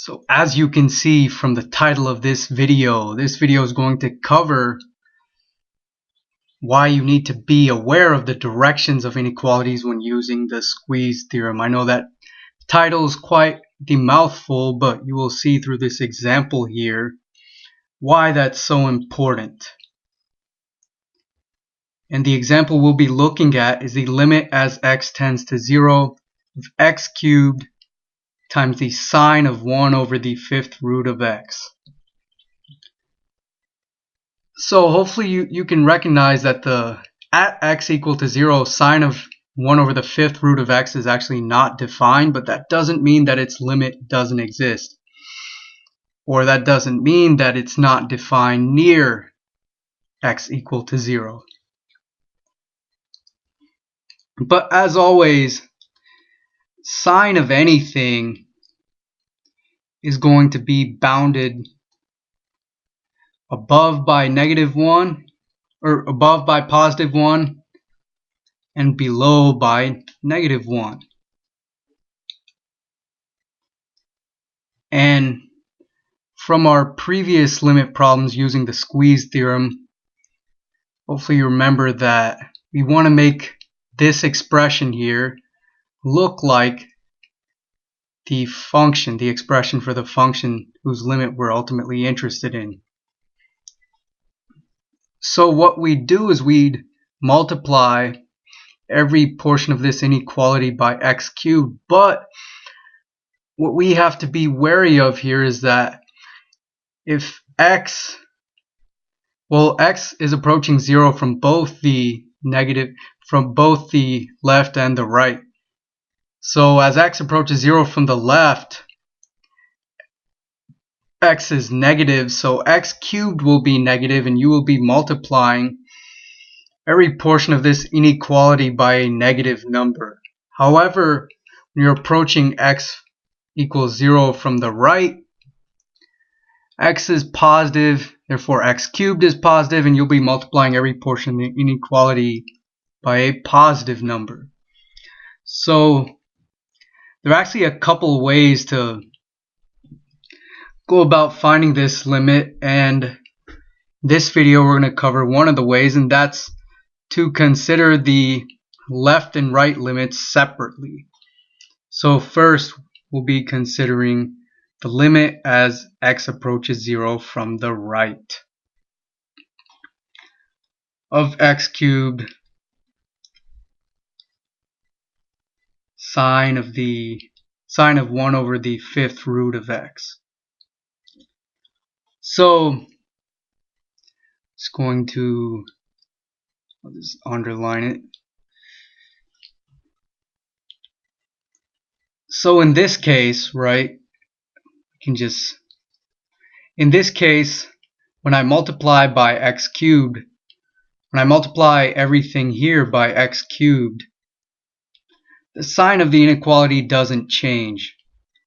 So as you can see from the title of this video is going to cover why you need to be aware of the directions of inequalities when using the squeeze theorem. I know that title is quite the mouthful, but you will see through this example here why that's so important. And the example we'll be looking at is the limit as x tends to 0 of x cubed times the sine of 1 over the fifth root of x. So hopefully you can recognize that the at x equal to 0 sine of 1 over the fifth root of x is actually not defined, but that doesn't mean that its limit doesn't exist. Or that doesn't mean that it's not defined near x equal to 0. But as always, sine of anything is going to be bounded above by -1, or above by +1, and below by -1. And from our previous limit problems using the squeeze theorem, hopefully you remember that we want to make this expression here look like the function, the expression for the function whose limit we're ultimately interested in. So what we do is we'd multiply every portion of this inequality by x cubed, but what we have to be wary of here is that if x is approaching 0 from both the left and the right. So as x approaches 0 from the left, x is negative, so x cubed will be negative, and you will be multiplying every portion of this inequality by a negative number. However, when you're approaching x equals 0 from the right, x is positive, therefore x cubed is positive, and you'll be multiplying every portion of the inequality by a positive number. So there are actually a couple of ways to go about finding this limit, and in this video we're going to cover one of the ways, and that's to consider the left and right limits separately. So first we'll be considering the limit as x approaches 0 from the right of x cubed sine of 1 over the fifth root of x. So I'll just underline it. So in this case, right, in this case, when I multiply by x cubed, when I multiply everything here by x cubed, the sign of the inequality doesn't change.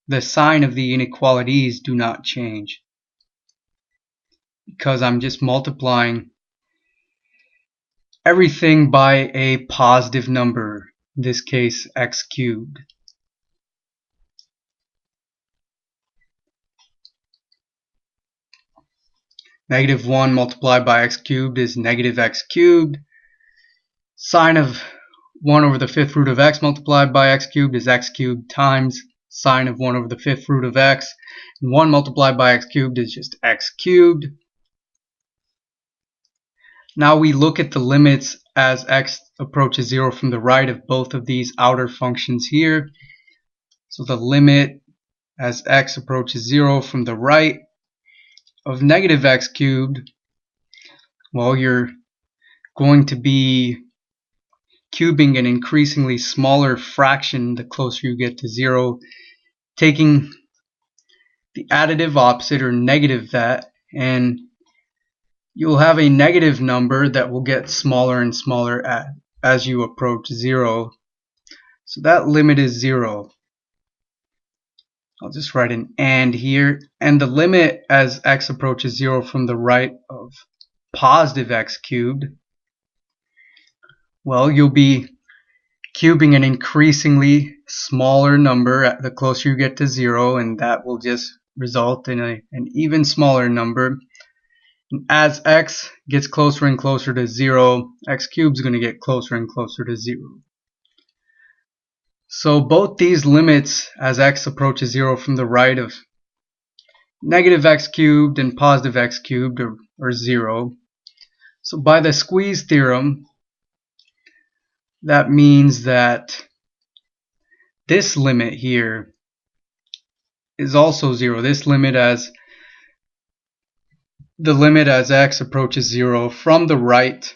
The sign of the inequalities do not change, because I'm just multiplying everything by a positive number, in this case x cubed. -1 multiplied by x cubed is -x cubed. Sine of 1 over the fifth root of x multiplied by x cubed is x cubed times sine of 1 over the fifth root of x. And 1 multiplied by x cubed is just x cubed. Now we look at the limits as x approaches 0 from the right of both of these outer functions here. So the limit as x approaches 0 from the right of -x cubed, well, you're going to be cubing an increasingly smaller fraction the closer you get to 0, taking the additive opposite or negative that, and you'll have a negative number that will get smaller and smaller as you approach 0. So that limit is 0. I'll just write an and here. And the limit as x approaches 0 from the right of positive x cubed, well, you'll be cubing an increasingly smaller number the closer you get to 0, and that will just result in an even smaller number. And as x gets closer and closer to 0, x cubed is going to get closer and closer to 0. So both these limits as x approaches 0 from the right of negative x cubed and positive x cubed are 0. So by the squeeze theorem, that means that this limit here is also 0. This limit as x approaches 0 from the right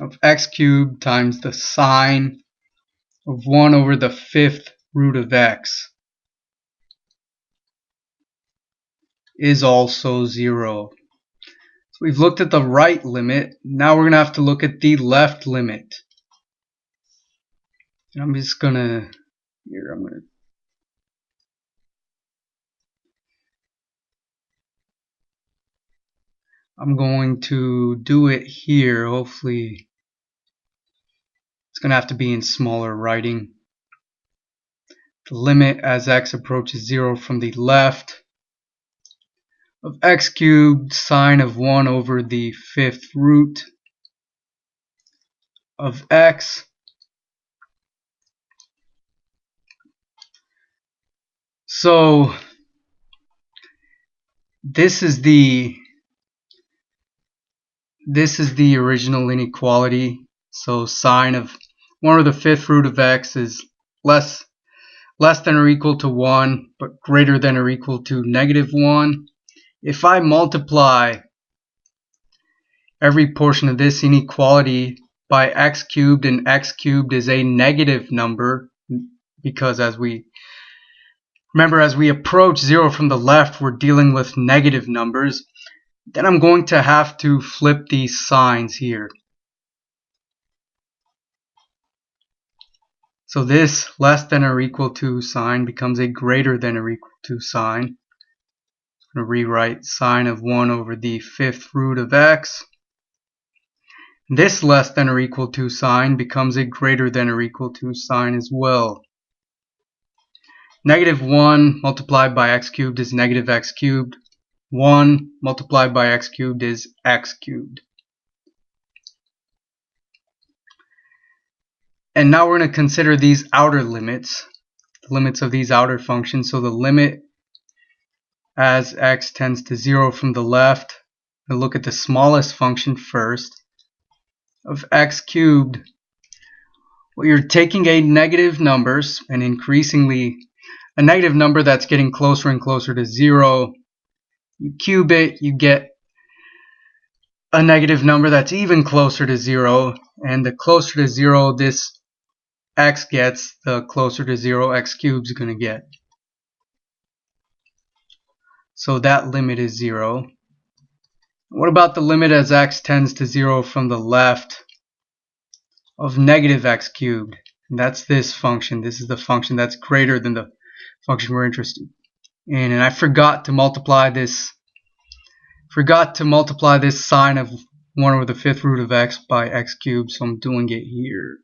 of x cubed times the sine of 1 over the 5th root of x is also 0. So we've looked at the right limit. Now we're going to have to look at the left limit. And I'm just going to, I'm going to do it here. Hopefully it's going to have to be in smaller writing. The limit as x approaches 0 from the left of x cubed sine of 1 over the 5th root of x so this is the original inequality. So sine of 1 over the 5th root of x is less than or equal to 1 but greater than or equal to -1. If I multiply every portion of this inequality by x cubed, and x cubed is a negative number because as we approach 0 from the left, we're dealing with negative numbers, then I'm going to have to flip these signs here. So this less than or equal to sign becomes a greater than or equal to sign. I'm going to rewrite sine of 1 over the 5th root of x. This less than or equal to sign becomes a greater than or equal to sign as well. -1 multiplied by x cubed is negative x cubed. 1 multiplied by x cubed is x cubed. And now we're going to consider these outer limits, the limits of these outer functions. So the limit as x tends to 0 from the left, we'll look at the smallest function first, of x cubed. Well, you're taking a negative numbers and increasingly a negative number that's getting closer and closer to 0. You cube it, you get a negative number that's even closer to 0, and the closer to 0 this x gets, the closer to 0 x cubed is going to get. So that limit is 0. What about the limit as x tends to 0 from the left of negative x cubed? And that's this function. This is the function that's greater than the function we're interested in. And I forgot to multiply this sine of 1 over the 5th root of x by x cubed, so I'm doing it here.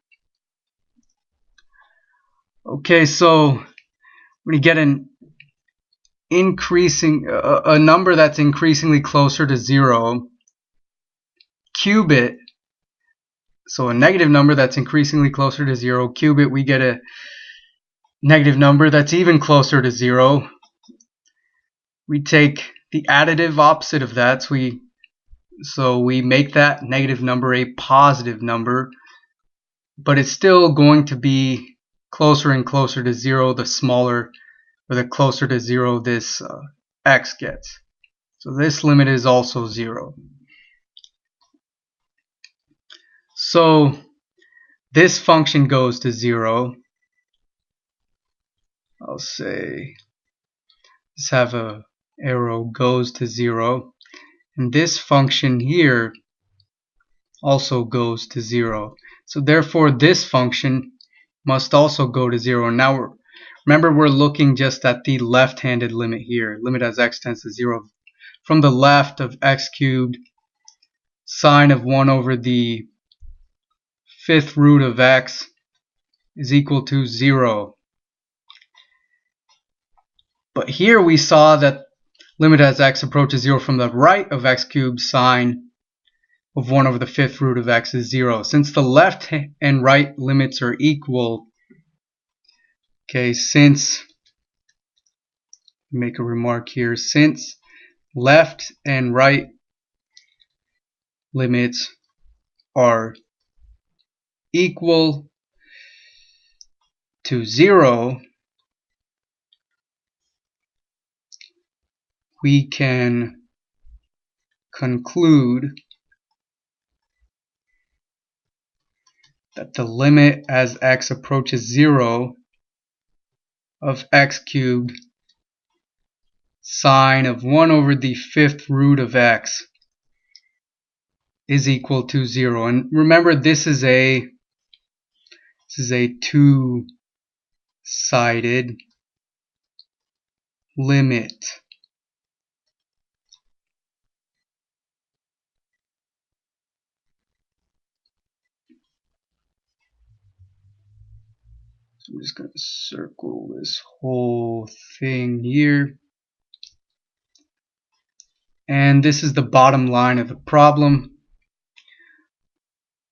Okay, so when you get a number that's increasingly closer to 0, cube it. So a negative number that's increasingly closer to 0, cube it, we get a negative number that's even closer to 0. We take the additive opposite of that, so we make that negative number a positive number, but it's still going to be closer and closer to 0 the smaller or the closer to 0 this x gets. So this limit is also 0. So this function goes to 0. I'll say let's have a arrow goes to 0, and this function here also goes to 0. So therefore this function must also go to 0. Now remember, we're looking just at the left-handed limit here, limit as x tends to 0 from the left of x cubed sine of 1 over the 5th root of x is equal to 0. But here we saw that limit as x approaches 0 from the right of x cubed sine of 1 over the fifth root of x is 0. Since the left and right limits are equal, okay, make a remark here, since left and right limits are equal to 0, we can conclude that the limit as x approaches 0 of x cubed sine of 1 over the fifth root of x is equal to 0. And remember, this is a two-sided limit. So I'm just going to circle this whole thing here. And this is the bottom line of the problem.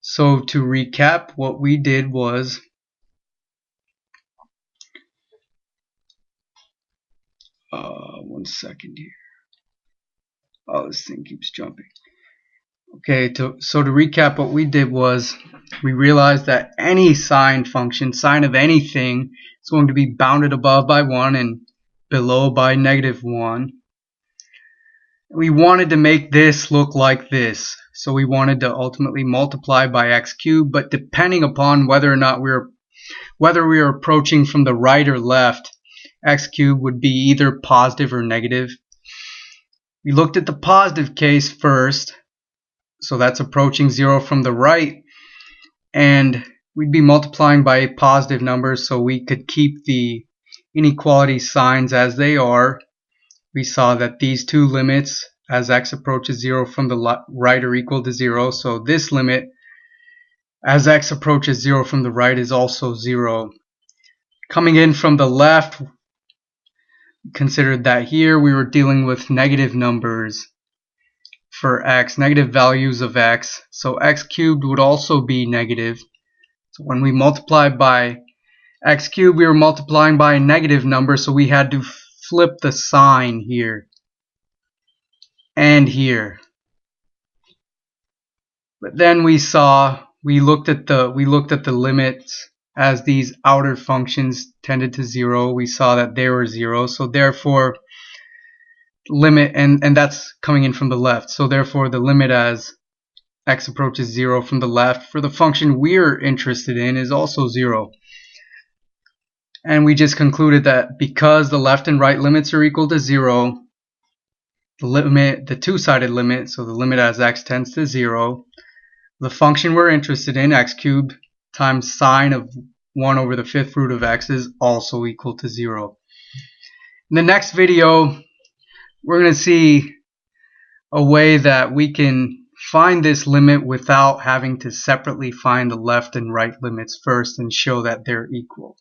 So to recap, what we did was one second here. Oh, this thing keeps jumping. Okay, so to recap, what we did was we realized that any sine function, sine of anything, is going to be bounded above by 1 and below by -1. We wanted to make this look like this. So we wanted to ultimately multiply by x cubed, but depending upon whether or not we were approaching from the right or left, x cubed would be either positive or negative. We looked at the positive case first, so that's approaching 0 from the right, and we'd be multiplying by positive numbers so we could keep the inequality signs as they are. We saw that these two limits as x approaches 0 from the right are equal to 0, so this limit as x approaches 0 from the right is also 0. Coming in from the left, considered that here we were dealing with negative numbers for x, negative values of x, so x cubed would also be negative. So when we multiplied by x cubed, we were multiplying by a negative number, so we had to flip the sign here and here. But then we looked at the limits as these outer functions tended to 0. We saw that they were 0, so therefore limit, and that's coming in from the left, so therefore the limit as x approaches 0 from the left for the function we're interested in is also 0. And we just concluded that because the left and right limits are equal to 0, the two-sided limit, so the limit as x tends to 0, the function we're interested in, x cubed times sine of 1 over the fifth root of x, is also equal to 0. In the next video, we're going to see a way that we can find this limit without having to separately find the left and right limits first and show that they're equal.